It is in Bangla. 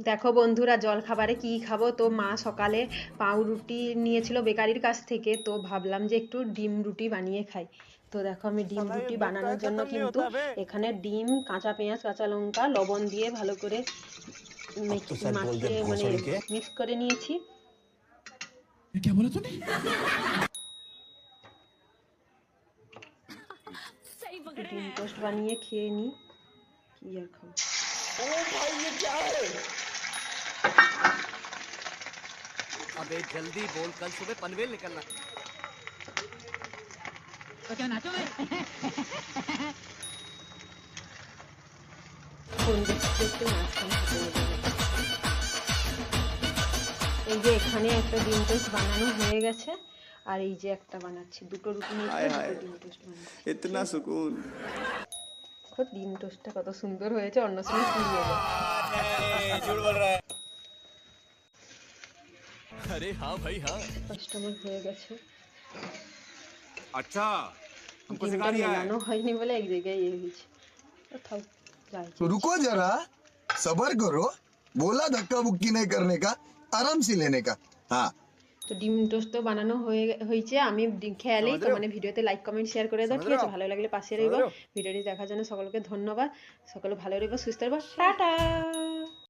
দেখো বন্ধুরা, জল খাবারে কি খাবো? তো মা সকালে পাউরুটি নিয়েছিল বেকারির কাছ থেকে, তো ভাবলাম যে একটু ডিম রুটি বানিয়ে খাই। তো দেখো আমি ডিম साला ये রুটি दुख का বানানোর জন্য खत्म नहीं কিন্তু होता बे। এখানে ডিম, কাঁচা পেঁয়াজ, কাঁচা লঙ্কা, লবণ দিয়ে ভালো করে अब तो सच बोल दे মাখিয়ে মানে भोसड़ी के। মিক্স করে নিয়েছি। क्या बोला तूने? ডিম টোস্ট বানিয়ে খেয়ে নিই, কি আর খাবো। ओ भाई ये क्या है? अबे जल्दी बोल, कल सुबह पनवेल निकलना। तो क्या नाचो मैं? ফোন দেখতে দেখতে মাঝখানে চলে যাবে। এই যে এখানে একটা ডিম টোস্ট বানানো হয়ে গেছে, আর এই যে একটা বানাচ্ছি, দুটো রুটি নিয়েছি, हाय দুটো हाय ডিম টোস্ট বানাচ্ছি। इतना सुकून। দেখো ডিম টোস্টটা কত সুন্দর হয়েছে, অন্য সময় ফুরিয়ে যায়। झूठ बोल रहा है। अरे हाँ भाई हाँ। কাস্টমার হয়ে গেছে। अच्छा हमको ডিমটা सिखा दिया है। মেলানো হয়নি বলে এক জায়গায় ইয়ে হয়েছে। কোথাও যাই तो रुको जरा, सबर करो। बोला धक्का बुक्की नहीं करने का, आराम से लेने का। हाँ তো ডিম টোস্ট তো বানানো হয়েছে। আমি খেয়ালেই তো মানে ভিডিওতে লাইক কমেন্ট শেয়ার করে দাও, ঠিক আছে? ভালো লাগলে পাশে রইব। ভিডিওটি দেখার জন্য সকলকে ধন্যবাদ। সকলে ভালো রইব, সুস্থ রইব, টাটা।